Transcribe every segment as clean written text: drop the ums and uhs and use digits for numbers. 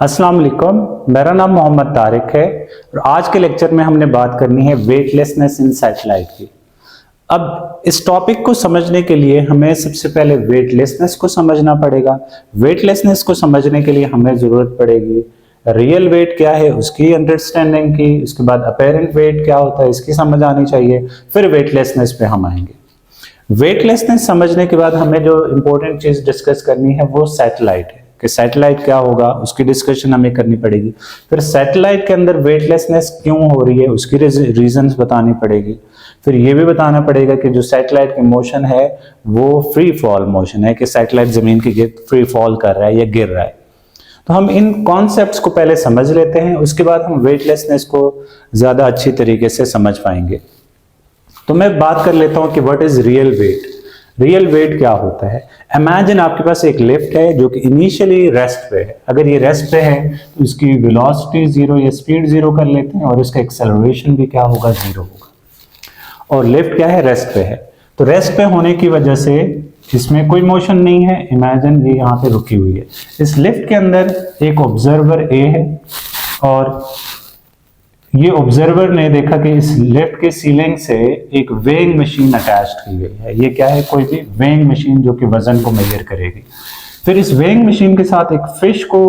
अस्सलाम वालेकुम, मेरा नाम मोहम्मद तारिक है और आज के लेक्चर में हमने बात करनी है वेटलेसनेस इन सैटेलाइट की। अब इस टॉपिक को समझने के लिए हमें सबसे पहले वेटलेसनेस को समझना पड़ेगा। वेटलेसनेस को समझने के लिए हमें ज़रूरत पड़ेगी रियल वेट क्या है उसकी अंडरस्टैंडिंग की, उसके बाद अपेरेंट वेट क्या होता है इसकी समझ आनी चाहिए, फिर वेटलेसनेस पे हम आएंगे। वेटलेसनेस समझने के बाद हमें जो इंपॉर्टेंट चीज़ डिस्कस करनी है वो सैटेलाइट है कि सैटेलाइट क्या होगा, उसकी डिस्कशन हमें करनी पड़ेगी। फिर सैटेलाइट के अंदर वेटलेसनेस क्यों हो रही है उसकी रीजंस बतानी पड़ेगी। फिर ये भी बताना पड़ेगा कि जो सैटेलाइट की मोशन है वो फ्री फॉल मोशन है कि सैटेलाइट जमीन की फ्री फॉल कर रहा है या गिर रहा है। तो हम इन कॉन्सेप्ट्स को पहले समझ लेते हैं, उसके बाद हम वेटलेसनेस को ज्यादा अच्छी तरीके से समझ पाएंगे। तो मैं बात कर लेता हूं कि what is real weight. Real weight क्या होता है। इमेजिन आपके पास एक लिफ्ट है जो कि इनिशियली रेस्ट पे है। अगर ये रेस्ट पे है तो इसकी वेलोसिटी जीरो या स्पीड जीरो कर लेते हैं और इसका एक्सेलरेशन भी क्या होगा, जीरो होगा। और लिफ्ट क्या है, रेस्ट पे है। तो रेस्ट पे होने की वजह से इसमें कोई मोशन नहीं है। इमेजिन ये यहाँ पे रुकी हुई है। इस लिफ्ट के अंदर एक ऑब्जर्वर ए है और ये ऑब्जर्वर ने देखा कि इस लिफ्ट के सीलिंग से एक वेइंग मशीन अटैच की गई है। ये क्या है, कोई भी वेइंग मशीन जो कि वजन को मेजर करेगी। फिर इस वेइंग मशीन के साथ एक फिश को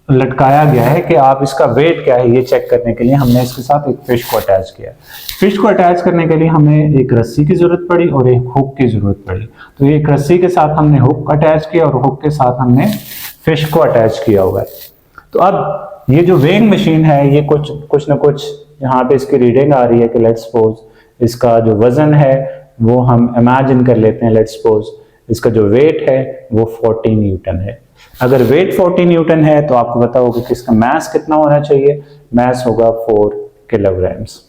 लटकाया गया है कि आप इसका वेट क्या है ये चेक करने के लिए हमने इसके साथ एक फिश को अटैच किया। फिश को अटैच करने के लिए हमें एक रस्सी की जरूरत पड़ी और एक हुक की जरूरत पड़ी। तो एक रस्सी के साथ हमने हुक अटैच किया और हुक के साथ हमने फिश को अटैच किया हुआ है। तो अब ये जो वेइंग मशीन है ये कुछ ना कुछ यहाँ पे इसकी रीडिंग आ रही है कि लेट्स सपोज इसका जो वजन है वो हम इमेजिन कर लेते हैं। लेट्स सपोज इसका जो वेट है वो 40 न्यूटन है। अगर वेट 40 न्यूटन है तो आपको पता होगा कि इसका मास कितना होना चाहिए। मास होगा 4 किलोग्राम्स।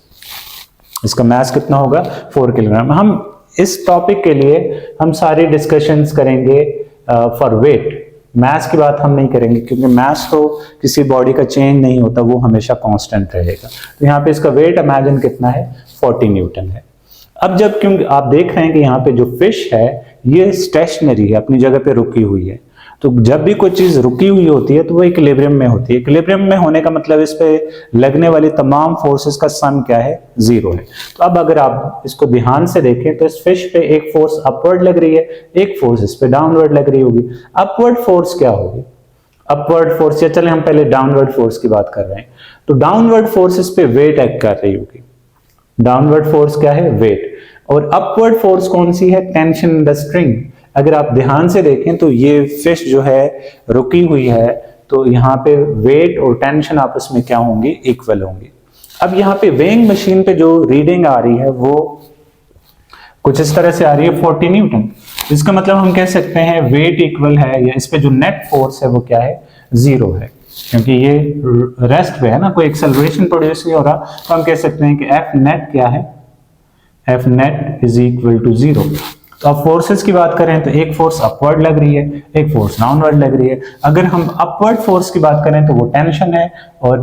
इसका मास कितना होगा, 4 किलोग्राम। हम इस टॉपिक के लिए हम सारी डिस्कशंस करेंगे फॉर वेट। मास की बात हम नहीं करेंगे क्योंकि मास तो किसी बॉडी का चेंज नहीं होता, वो हमेशा कांस्टेंट रहेगा। तो यहाँ पे इसका वेट इमेजिन कितना है, 40 न्यूटन है। अब जब क्योंकि आप देख रहे हैं कि यहाँ पे जो फिश है ये स्टेशनरी है, अपनी जगह पे रुकी हुई है। तो जब भी कोई चीज रुकी हुई होती है तो वो इक्विलिब्रियम में होती है। इक्विलिब्रियम में होने का मतलब इस पे लगने वाली तमाम फोर्सेस का सम क्या है, जीरो है। तो अब अगर आप इसको ध्यान से देखें तो इस फिश पे एक फोर्स अपवर्ड लग रही है, एक फोर्स इस पे डाउनवर्ड लग रही होगी। अपवर्ड फोर्स क्या होगी, अपवर्ड फोर्स, या चले हम पहले डाउनवर्ड फोर्स की बात कर रहे हैं। तो डाउनवर्ड फोर्स इस पे वेट एक्ट कर रही होगी। डाउनवर्ड फोर्स क्या है, वेट। और अपवर्ड फोर्स कौन सी है, टेंशन इन द स्ट्रिंग। अगर आप ध्यान से देखें तो ये फिश जो है रुकी हुई है, तो यहाँ पे वेट और टेंशन आपस में क्या होंगी, इक्वल होंगी। अब यहाँ पे वेइंग मशीन पे जो रीडिंग आ रही है वो कुछ इस तरह से आ रही है, 40 न्यूटन। इसका मतलब हम कह सकते हैं वेट इक्वल है, या इस पे जो नेट फोर्स है वो क्या है, जीरो है, क्योंकि ये रेस्ट पे है ना, कोई एक्सेलरेशन प्रोड्यूस नहीं हो रहा। तो हम कह सकते हैं कि एफ नेट क्या है, F net is equal to zero. तो अब फोर्सेस की बात करें तो एक फोर्स अपवर्ड लग रही है, एक फोर्स डाउनवर्ड लग रही है। अगर हम अपवर्ड फोर्स की बात करें तो वो टेंशन है, और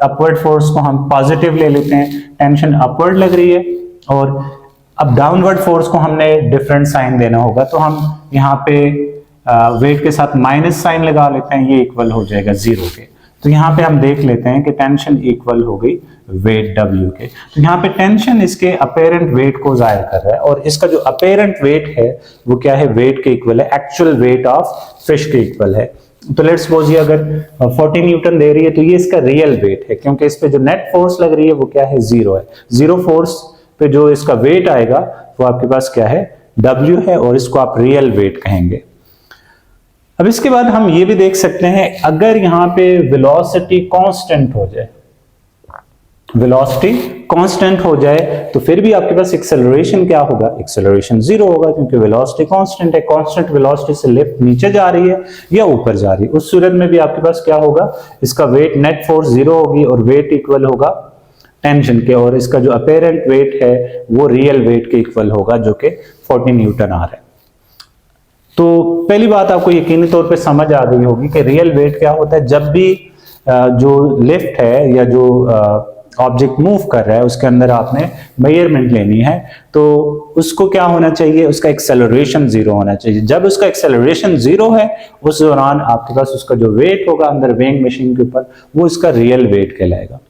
अपवर्ड फोर्स को हम पॉजिटिव ले लेते हैं, टेंशन अपवर्ड लग रही है। और अब डाउनवर्ड फोर्स को हमने डिफरेंट साइन देना होगा, तो हम यहाँ पे वेट के साथ माइनस साइन लगा लेते हैं, ये इक्वल हो जाएगा जीरो के। तो यहाँ पे हम देख लेते हैं कि टेंशन इक्वल हो गई वेट W के। तो यहाँ पे टेंशन इसके अपेरेंट वेट को जाहिर कर रहा है, और इसका जो अपेरेंट वेट है वो क्या है, वेट के इक्वल है, एक्चुअल वेट ऑफ फिश के इक्वल है। तो लेट्स सपोज ये अगर 40 न्यूटन दे रही है तो ये इसका रियल वेट है, क्योंकि इस पे जो नेट फोर्स लग रही है वो क्या है, जीरो है। जीरो फोर्स पे जो इसका वेट आएगा वो आपके पास क्या है, W है, और इसको आप रियल वेट कहेंगे। अब इसके बाद हम ये भी देख सकते हैं, अगर यहाँ पे वेलोसिटी कांस्टेंट हो जाए, वेलोसिटी कांस्टेंट हो जाए तो फिर भी आपके पास एक्सेलरेशन क्या होगा, एक्सेलरेशन जीरो होगा, क्योंकि वेलोसिटी कांस्टेंट है। कांस्टेंट वेलोसिटी से लिफ्ट नीचे जा रही है या ऊपर जा रही है, उस सूरत में भी आपके पास क्या होगा, इसका वेट नेट फोर्स जीरो होगी और वेट इक्वल होगा टेंशन के, और इसका जो अपेरेंट वेट है वो रियल वेट के इक्वल होगा जो कि 40 न्यूटन आ रहा है। तो पहली बात आपको यकीनी तौर पे समझ आ गई होगी कि रियल वेट क्या होता है। जब भी जो लिफ्ट है या जो ऑब्जेक्ट मूव कर रहा है उसके अंदर आपने मेजरमेंट लेनी है, तो उसको क्या होना चाहिए, उसका एक्सेलरेशन 0 होना चाहिए। जब उसका एक्सेलरेशन 0 है उस दौरान आपके पास उसका जो वेट होगा अंदर वेइंग मशीन के ऊपर वो इसका रियल वेट कहलाएगा।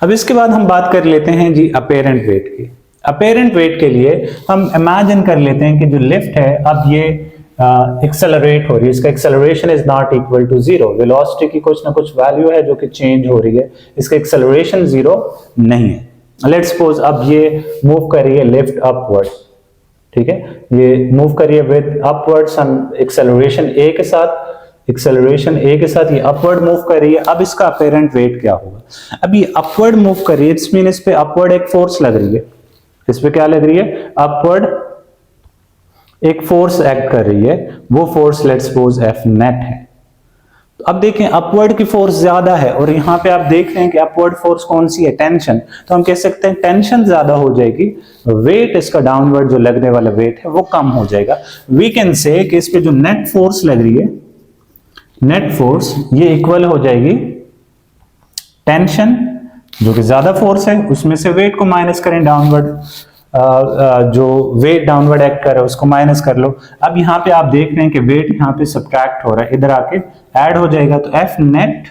अब इसके बाद हम बात कर लेते हैं जी अपेरेंट वेट की। अपेरेंट वेट के लिए हम इमेजिन कर लेते हैं कि जो लिफ्ट है अब ये एक्सेलरेट हो रही है, इसका acceleration is not equal to 0, velocity की कुछ ना कुछ वैल्यू है जो कि चेंज हो रही है, इसका एक्सेलरेशन 0 नहीं है। लेट्स सपोज अब ये मूव कर रही है लिफ्ट अपवर्ड, ठीक है, ये मूव कर रही है विद अपवर्ड्स एक्सेलरेशन a के साथ, एक्सेलरेशन a के साथ ये अपवर्ड मूव कर रही है। अब इसका अपेरेंट वेट क्या होगा, अब ये अपवर्ड मूव कर रही है, इट्स मीन इस पे अपवर्ड एक फोर्स लग रही है, इस पे क्या लग रही है, अपवर्ड एक फोर्स एक्ट कर रही है, वो force let's suppose F net है। तो अब देखें अपवर्ड की फोर्स ज्यादा है और यहां पे आप देख रहे हैं कि अपवर्ड फोर्स कौन सी है, टेंशन, तो हम कह सकते हैं टेंशन ज्यादा हो जाएगी, वेट इसका डाउनवर्ड जो लगने वाला वेट है वो कम हो जाएगा। वी कैन से कि इस पे जो नेट फोर्स लग रही है, नेट फोर्स ये इक्वल हो जाएगी टेंशन जो कि ज्यादा फोर्स है उसमें से वेट को माइनस करें, डाउनवर्ड जो वेट डाउनवर्ड एक्ट कर रहा है उसको माइनस कर लो। अब यहाँ पे आप देख रहे हैं कि वेट यहाँ पे सब्ट्रैक्ट हो रहा है, इधर आके ऐड हो जाएगा, तो F net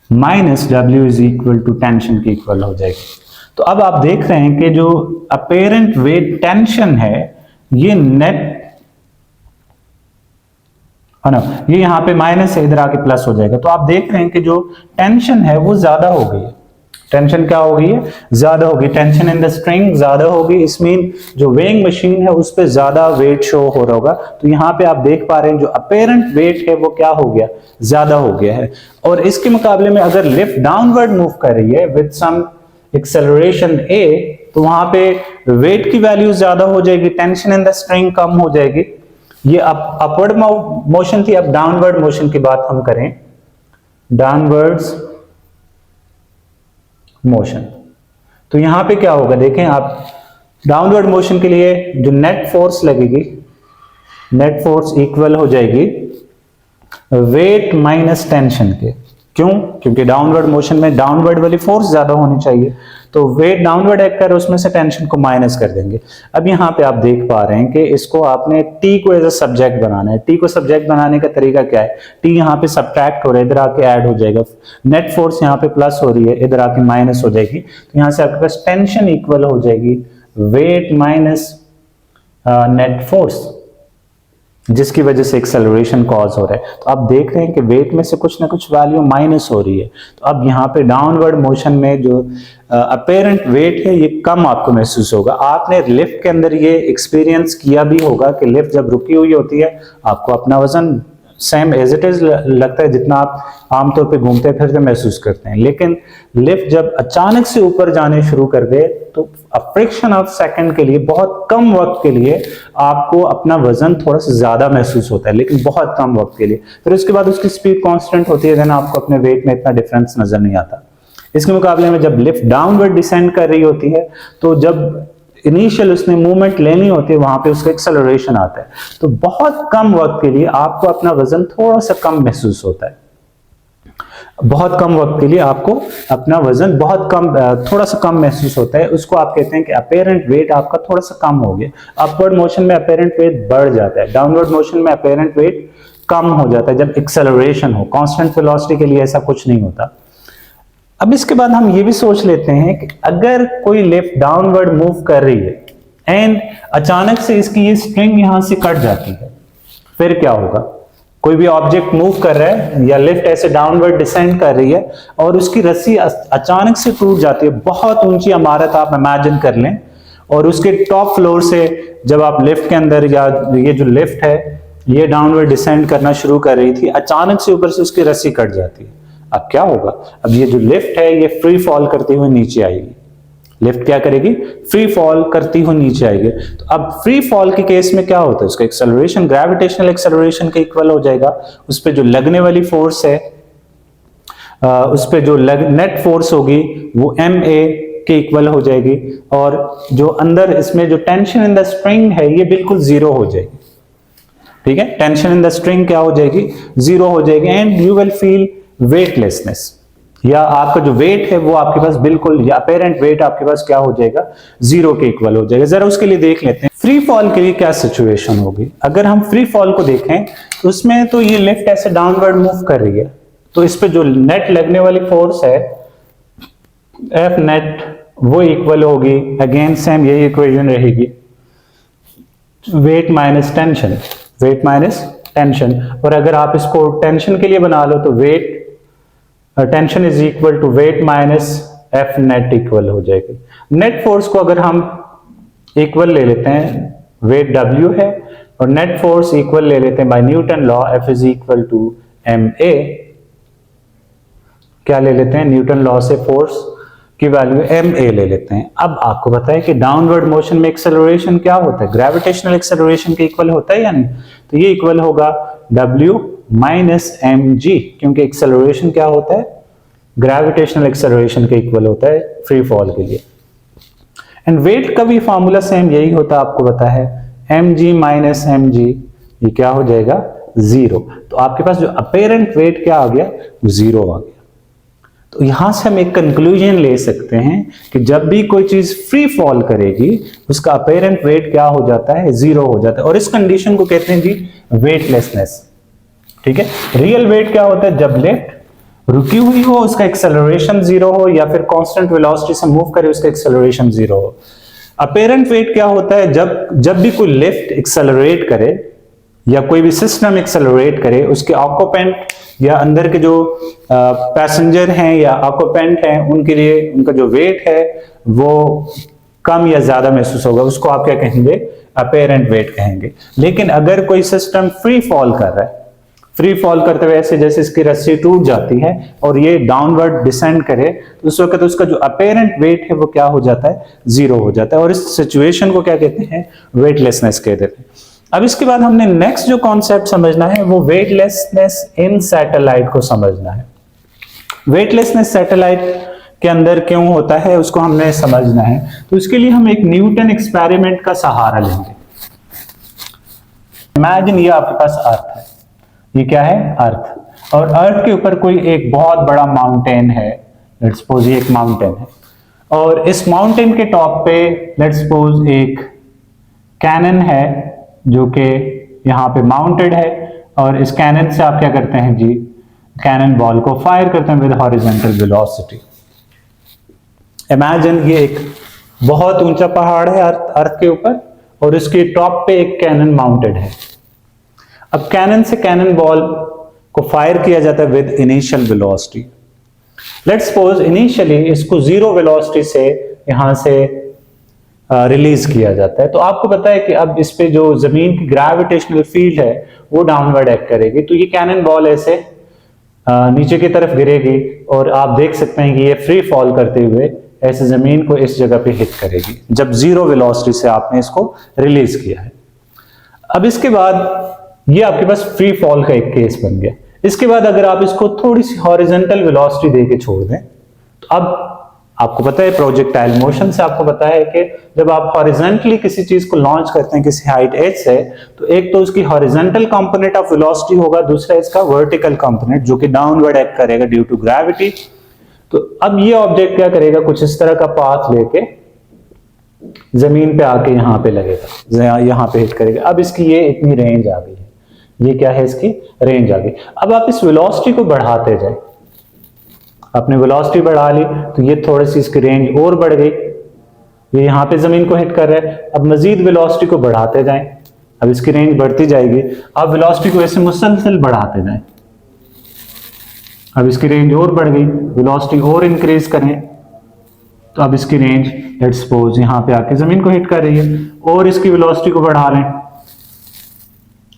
minus W is equal to tension की इक्वल हो जाएगी। तो अब आप देख रहे हैं कि जो अपेरेंट वेट टेंशन है ये नेट ना, ये यहाँ पे माइनस है, इधर आके प्लस हो जाएगा। तो आप देख रहे हैं कि जो टेंशन है वो ज्यादा हो गई है, टेंशन क्या हो गई है, ज्यादा होगी, टेंशन इन द स्ट्रिंग ज्यादा होगी, इस मीन जो वेइंग मशीन है उस पे ज्यादा वेट शो हो रहा होगा। तो यहाँ पे आप देख पा रहे हैं जो अपेरेंट वेट है वो क्या हो गया, ज्यादा हो गया है। और इसके मुकाबले में अगर लिफ्ट डाउनवर्ड मूव कर रही है विद सम एक्सेलरेशन a, तो वहां पे वेट की वैल्यू ज्यादा हो जाएगी, टेंशन इन द स्ट्रिंग कम हो जाएगी। ये अपवर्ड मोशन थी, अब डाउनवर्ड मोशन की बात हम करें, डाउनवर्ड्स मोशन। तो यहां पे क्या होगा, देखें आप, डाउनवर्ड मोशन के लिए जो नेट फोर्स लगेगी, नेट फोर्स इक्वल हो जाएगी वेट माइनस टेंशन के। क्यों, क्योंकि डाउनवर्ड मोशन में डाउनवर्ड वाली फोर्स ज्यादा होनी चाहिए, तो वेट डाउनवर्ड एक्ट कर उसमें से टेंशन को माइनस कर देंगे। अब यहाँ पे आप देख पा रहे हैं कि इसको आपने टी को एज अ सब्जेक्ट बनाना है। टी को सब्जेक्ट बनाने का तरीका क्या है, टी यहाँ पे सब्ट्रैक्ट हो रहा है, इधर आके ऐड हो जाएगा, नेट फोर्स यहाँ पे प्लस हो रही है, इधर आके माइनस हो जाएगी, तो यहाँ से आपके पास टेंशन इक्वल हो जाएगी वेट माइनस नेट फोर्स, जिसकी वजह से एक्सेलरेशन कॉज हो रहा है। तो आप देख रहे हैं कि वेट में से कुछ ना कुछ वैल्यू माइनस हो रही है। तो अब यहाँ पे डाउनवर्ड मोशन में जो अपेरेंट वेट है ये कम आपको महसूस होगा। आपने लिफ्ट के अंदर ये एक्सपीरियंस किया भी होगा कि लिफ्ट जब रुकी हुई होती है आपको अपना वजन सेम एज इट इज लगता है जितना आप आमतौर पे घूमते फिरते महसूस करते हैं, लेकिन लिफ्ट जब अचानक से ऊपर जाने शुरू कर दे तो फ्रैक्शन ऑफ सेकंड के लिए, बहुत कम वक्त के लिए आपको अपना वजन थोड़ा सा ज्यादा महसूस होता है, लेकिन बहुत कम वक्त के लिए। फिर उसके बाद उसकी स्पीड कांस्टेंट होती है, देन आपको अपने वेट में इतना डिफरेंस नजर नहीं आता। इसके मुकाबले में जब लिफ्ट डाउनवर्ड डिसेंड कर रही होती है तो जब इनिशियल उसने मूवमेंट लेनी होती है वहां पे उसका एक्सेलरेशन आता है, तो बहुत कम वक्त के लिए आपको अपना वजन थोड़ा सा कम महसूस होता है। बहुत कम वक्त के लिए आपको अपना वजन बहुत कम, थोड़ा सा कम महसूस होता है, उसको आप कहते हैं कि अपेरेंट वेट आपका थोड़ा सा कम हो गया। अपवर्ड मोशन में अपेरेंट वेट बढ़ जाता है, डाउनवर्ड मोशन में अपेरेंट वेट कम हो जाता है जब एक्सेलरेशन हो। कांस्टेंट वेलोसिटी के लिए ऐसा कुछ नहीं होता। अब इसके बाद हम ये भी सोच लेते हैं कि अगर कोई लिफ्ट डाउनवर्ड मूव कर रही है एंड अचानक से इसकी ये स्ट्रिंग यहां से कट जाती है, फिर क्या होगा। कोई भी ऑब्जेक्ट मूव कर रहा है या लिफ्ट ऐसे डाउनवर्ड डिसेंड कर रही है और उसकी रस्सी अचानक से टूट जाती है। बहुत ऊंची इमारत आप इमेजिन कर लें और उसके टॉप फ्लोर से जब आप लिफ्ट के अंदर, या ये जो लिफ्ट है ये डाउनवर्ड डिसेंड करना शुरू कर रही थी, अचानक से ऊपर से उसकी रस्सी कट जाती है। अब क्या होगा, अब ये जो लिफ्ट है ये फ्री फॉल करती हुई नीचे आएगी। लिफ्ट क्या करेगी, फ्री फॉल करती हुई नीचे आएगी। तो अब फ्री फॉल के केस में क्या होता है, उसका एक्सेलरेशन ग्रेविटेशनल एक्सेलरेशन के इक्वल हो जाएगा। उस पे जो लगने वाली फोर्स है, उस पे जो नेट फोर्स होगी वो ma के इक्वल हो जाएगी, और जो अंदर इसमें जो टेंशन इन द स्ट्रिंग है ये बिल्कुल जीरो हो जाएगी। ठीक है, टेंशन इन द स्ट्रिंग क्या हो जाएगी, जीरो हो जाएगी, and you will feel weightlessness. या आपका जो वेट है वो आपके पास बिल्कुल, या अपेरेंट वेट आपके पास क्या हो जाएगा, 0 के इक्वल हो जाएगा। जरा उसके लिए देख लेते हैं फ्री फॉल के लिए क्या सिचुएशन होगी। अगर हम फ्री फॉल को देखें तो उसमें तो ये लिफ्ट ऐसे डाउनवर्ड मूव कर रही है, तो इस पे जो नेट लगने वाली फोर्स है एफ नेट वो इक्वल होगी, अगेन सेम यही इक्वेशन रहेगी, wait minus tension, wait minus tension. और अगर आप इसको टेंशन के लिए बना लो तो weight tension is equal to weight minus F net equal हो जाएगी। नेट फोर्स को अगर हम इक्वल ले लेते हैं, वेट W है और नेट फोर्स इक्वल ले लेते हैं by Newton law, F is equal to ma, क्या ले लेते हैं, न्यूटन लॉ से फोर्स की वैल्यू ma ले लेते हैं। अब आपको पता है कि डाउनवर्ड मोशन में एक्सेलरेशन क्या होता है, ग्रेविटेशनल एक्सेलरेशन के इक्वल होता है या नहीं, तो ये इक्वल होगा W माइनस mg, क्योंकि एक्सेलरेशन क्या होता है, ग्रेविटेशनल एक्सेलरेशन के इक्वल होता है फ्री फॉल के लिए। एंड वेट का भी फॉर्मूला सेम यही होता है, आपको पता है mg माइनस mg, ये क्या हो जाएगा, 0। तो आपके पास जो अपेरेंट वेट क्या आ गया, 0 आ गया। तो यहां से हम एक कंक्लूजन ले सकते हैं कि जब भी कोई चीज फ्री फॉल करेगी उसका अपेरेंट वेट क्या हो जाता है, 0 हो जाता है, और इस कंडीशन को कहते हैं जी वेटलेसनेस। ठीक है, रियल वेट क्या होता है, जब लिफ्ट रुकी हुई हो उसका एक्सेलरेशन 0 हो, या फिर कांस्टेंट वेलोसिटी से मूव करे उसका एक्सेलरेशन 0 हो। अपेरेंट वेट क्या होता है, जब भी कोई लिफ्ट एक्सेलरेट करे या कोई भी सिस्टम एक्सेलरेट करे, उसके ऑक्यूपेंट या अंदर के जो पैसेंजर हैं या ऑक्यूपेंट हैं उनके लिए उनका जो वेट है वो कम या ज्यादा महसूस होगा, उसको आप क्या कहेंगे, अपेरेंट वेट कहेंगे। लेकिन अगर कोई सिस्टम फ्री फॉल कर रहा है, फ्री फॉल करते हुए ऐसे जैसे इसकी रस्सी टूट जाती है और ये डाउनवर्ड डिसेंड करे, तो उस वक्त उसका जो अपेरेंट वेट है वो क्या हो जाता है, 0 हो जाता है, और इस सिचुएशन को क्या कहते हैं, वेटलेसनेस कहते हैं। अब इसके बाद हमने नेक्स्ट जो कॉन्सेप्ट समझना है वो वेटलेसनेस इन सैटेलाइट को समझना है। वेटलेसनेस सैटेलाइट के अंदर क्यों होता है उसको हमने समझना है, तो इसके लिए हम एक न्यूटन एक्सपेरिमेंट का सहारा लेंगे। इमेजिन ये आपके पास अर्थ है, ये क्या है, अर्थ, और अर्थ के ऊपर कोई एक बहुत बड़ा माउंटेन है, लेट्स सपोज ये एक माउंटेन है, और इस माउंटेन के टॉप पे लेट्स सपोज एक कैनन है जो कि यहाँ पे माउंटेड है, और इस कैनन से आप क्या करते हैं जी, कैनन बॉल को फायर करते हैं विद हॉरिजॉन्टल वेलोसिटी। इमेजिन ये एक बहुत ऊंचा पहाड़ है अर्थ के ऊपर, और इसके टॉप पे एक कैनन माउंटेड है। अब कैनन से कैनन बॉल को फायर किया जाता है with initial velocity. Let's suppose initially इसको 0 वेलोसिटी से यहां से रिलीज किया जाता है, तो आपको पता है कि अब इस पे जो जमीन की ग्रेविटेशनल फील्ड है वो डाउनवर्ड एक्ट करेगी, तो ये कैनन बॉल ऐसे नीचे की तरफ गिरेगी, और आप देख सकते हैं कि ये फ्री फॉल करते हुए ऐसे जमीन को इस जगह पे हिट करेगी जब 0 वेलोसिटी से आपने इसको रिलीज किया है। अब इसके बाद ये आपके पास फ्री फॉल का एक केस बन गया। इसके बाद अगर आप इसको थोड़ी सी हॉरिजॉन्टल वेलोसिटी देके छोड़ दें, तो अब आपको पता है प्रोजेक्टाइल मोशन से आपको पता है कि जब आप हॉरिजॉन्टली किसी चीज को लॉन्च करते हैं किसी हाइट एज से, तो एक तो उसकी हॉरिजॉन्टल कंपोनेंट ऑफ वेलोसिटी होगा, दूसरा इसका वर्टिकल कंपोनेंट जो कि डाउनवर्ड एक्ट करेगा ड्यू टू ग्रेविटी। तो अब ये ऑब्जेक्ट क्या करेगा, कुछ इस तरह का पाथ लेके जमीन पे आके यहाँ पे लगेगा, यहाँ पे हिट करेगा। अब इसकी ये इतनी रेंज आ गई है, ये क्या है, इसकी रेंज आ गई। अब आप इस वेलोसिटी को बढ़ाते जाए, आपने वेलोसिटी बढ़ा ली तो ये थोड़ी सी इसकी रेंज और बढ़ गई, ये यहाँ पे जमीन को हिट कर रहा है। अब मजीद वेलोसिटी को बढ़ाते जाएं, अब इसकी रेंज बढ़ती जाएगी। अब वेलोसिटी को ऐसे मुसलसल बढ़ाते जाएं, अब इसकी रेंज और बढ़ गई, वेलोसिटी और इंक्रीज करें, तो अब इसकी रेंज लेट्स सपोज यहाँ पे आके जमीन को हिट कर रही है, और इसकी वेलोसिटी को बढ़ा रहे हैं,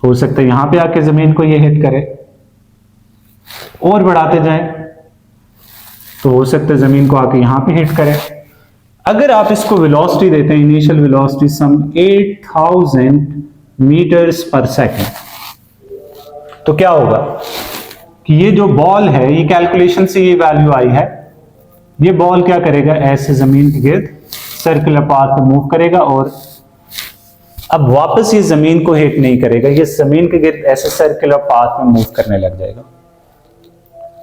हो सकता है यहाँ पे आके जमीन को ये हिट करे, और बढ़ाते जाएं तो हो सकता है जमीन को आके यहाँ पे हिट करे। अगर आप इसको वेलोसिटी देते हैं, इनिशियल वेलोसिटी सम 8000 मीटर्स पर सेकेंड, तो क्या होगा कि ये जो बॉल है, ये कैलकुलेशन से ये वैल्यू आई है, ये बॉल क्या करेगा, ऐसे जमीन के गिर्द सर्कुलर पाथ पे मूव करेगा, और अब वापस ये जमीन को हिट नहीं करेगा, ये जमीन के गिर्द ऐसे सर्कुलर पाथ में मूव करने लग जाएगा।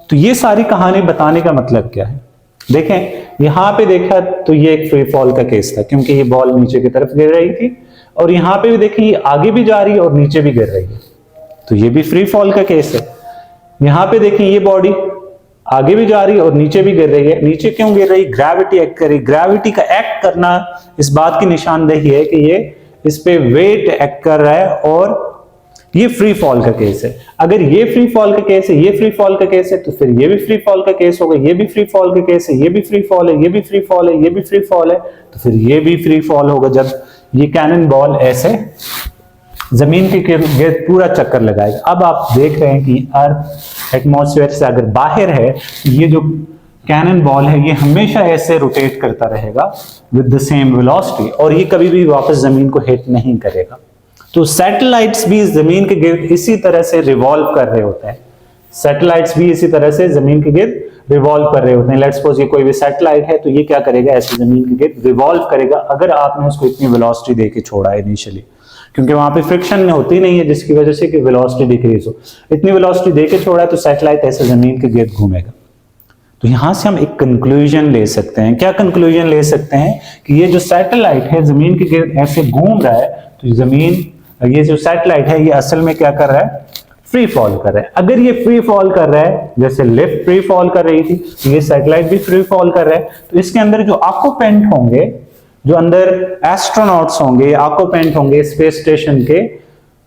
तो ये सारी कहानी बताने का मतलब क्या है? देखें यहां पे देखा तो ये एक फ्री फॉल का केस था, क्योंकि ये बॉल नीचे की तरफ गिर रही थी, और यहां पे भी देखिए ये आगे भी जा रही है और नीचे भी गिर रही है, तो ये भी फ्री फॉल का केस है। यहां पे देखिए ये बॉडी आगे भी जा रही है और नीचे भी गिर रही है। नीचे क्यों गिर रही? ग्रेविटी एक्ट कर रही। ग्रेविटी का एक्ट करना इस बात की निशानदेही है कि ये इस पे वेट एक्ट कर रहा है, और ये फ्री फॉल का केस है। अगर ये फ्री फॉल का केस है, ये फ्री फॉल का केस है, तो फिर ये भी फ्री फॉल का केस होगा। ये भी फ्री फॉल का केस है, ये भी फ्री फॉल है, ये भी फ्री फॉल है, ये भी फ्री फॉल है, तो फिर ये भी फ्री फॉल होगा जब ये कैनन बॉल ऐसे जमीन के गिर्द पूरा चक्कर लगाएगा। अब आप देख रहे हैं कि अर्थ एटमॉस्फेयर से अगर बाहर है, तो ये जो कैनन बॉल है ये हमेशा ऐसे रोटेट करता रहेगा विद द सेम वेलोसिटी, और ये कभी भी वापस जमीन को हिट नहीं करेगा। तो सैटेलाइट्स भी जमीन के गिर्द इसी तरह से रिवॉल्व कर रहे होते हैं। सैटेलाइट्स भी इसी तरह से जमीन के गिर्द रिवॉल्व कर रहे होते हैं। लेट्स सपोज ये कोई भी सैटेलाइट है, तो ये क्या करेगा? ऐसे जमीन के गिर्द रिवॉल्व करेगा, अगर आपने उसको इतनी वेलोसिटी देके छोड़ा है इनिशियली, क्योंकि वहां पे फ्रिक्शन होती नहीं है जिसकी वजह से कि वेलोसिटी डिक्रीज हो। इतनी वेलोसिटी देके छोड़ा है तो सैटेलाइट ऐसे जमीन के गिर्द घूमेगा। तो यहां से हम एक कंक्लूजन ले सकते हैं। क्या कंक्लूजन ले सकते हैं? कि ये जो सैटेलाइट है जमीन के गिर्द ऐसे घूम रहा है, तो जमीन ये जो सैटेलाइट है ये असल में क्या कर रहा है? फ्री फॉल कर रहा है। अगर ये फ्री फॉल कर रहा है, जैसे लिफ्ट फ्री फॉल कर रही थी, तो ये सैटेलाइट भी फ्री फॉल कर रहा है, तो इसके अंदर जो ऑक्यूपेंट होंगे, जो अंदर एस्ट्रोनॉट्स होंगे, ऑक्यूपेंट होंगे स्पेस स्टेशन के,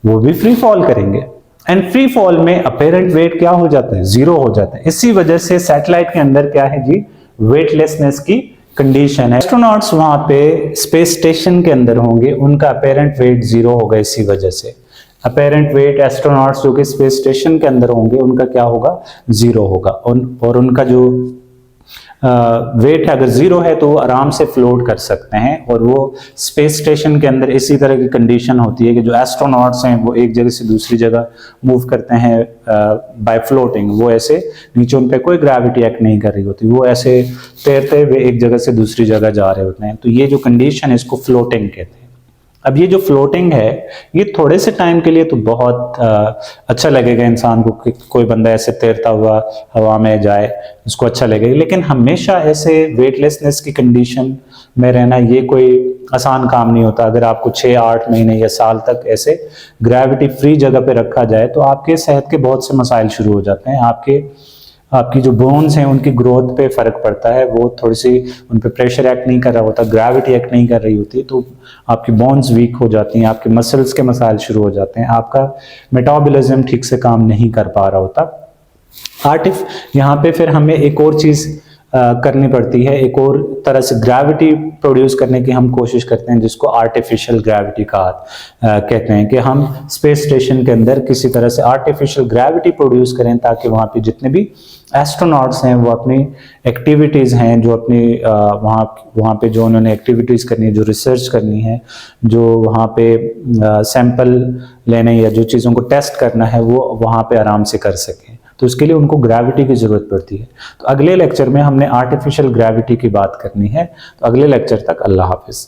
वो भी फ्री फॉल करेंगे। एंड फ्री फॉल में अपेरेंट वेट क्या हो जाता है? जीरो हो जाता है। इसी वजह से सैटेलाइट के अंदर क्या है जी? वेटलेसनेस की कंडीशन है। एस्ट्रोनॉट्स वहां पे स्पेस स्टेशन के अंदर होंगे, उनका अपेरेंट वेट जीरो होगा। इसी वजह से अपेरेंट वेट एस्ट्रोनॉट्स जो कि स्पेस स्टेशन के अंदर होंगे उनका क्या होगा? जीरो होगा। और उनका जो वेट अगर जीरो है तो वो आराम से फ्लोट कर सकते हैं। और वो स्पेस स्टेशन के अंदर इसी तरह की कंडीशन होती है कि जो एस्ट्रोनॉट्स हैं वो एक जगह से दूसरी जगह मूव करते हैं बाय फ्लोटिंग। वो ऐसे नीचे उन पे कोई ग्रेविटी एक्ट नहीं कर रही होती, वो ऐसे तैरते हुए एक जगह से दूसरी जगह जा रहे होते हैं। तो ये जो कंडीशन है इसको फ्लोटिंग कहते हैं। अब ये जो फ्लोटिंग है ये थोड़े से टाइम के लिए तो बहुत अच्छा लगेगा इंसान को कि कोई बंदा ऐसे तैरता हुआ हवा में जाए, उसको अच्छा लगेगा। लेकिन हमेशा ऐसे वेटलेसनेस की कंडीशन में रहना ये कोई आसान काम नहीं होता। अगर आपको 6-8 महीने या साल तक ऐसे ग्रेविटी फ्री जगह पे रखा जाए तो आपके सेहत के बहुत से मसाइल शुरू हो जाते हैं। आपकी जो बोन्स हैं उनकी ग्रोथ पे फर्क पड़ता है, वो थोड़ी सी उन पे प्रेशर एक्ट नहीं कर रहा होता, ग्रेविटी एक्ट नहीं कर रही होती, तो आपकी बोन्स वीक हो जाती हैं, आपके मसल्स के मसाइल शुरू हो जाते हैं, आपका मेटाबॉलिज्म ठीक से काम नहीं कर पा रहा होता। यहाँ पे फिर हमें एक और चीज़ करनी पड़ती है, एक और तरह से ग्रेविटी प्रोड्यूस करने की हम कोशिश करते हैं, जिसको आर्टिफिशियल ग्रेविटी कहते हैं, कि हम स्पेस स्टेशन के अंदर किसी तरह से आर्टिफिशियल ग्रेविटी प्रोड्यूस करें ताकि वहाँ पे जितने भी एस्ट्रोनॉट्स हैं वो अपनी एक्टिविटीज़ हैं, जो अपनी वहाँ पे जो उन्होंने एक्टिविटीज़ करनी है, जो रिसर्च करनी है, जो वहाँ पे सैंपल लेने या जो चीज़ों को टेस्ट करना है, वो वहाँ पे आराम से कर सकें। तो उसके लिए उनको ग्रेविटी की जरूरत पड़ती है। तो अगले लेक्चर में हमने आर्टिफिशियल ग्रेविटी की बात करनी है। तो अगले लेक्चर तक अल्लाह हाफिज।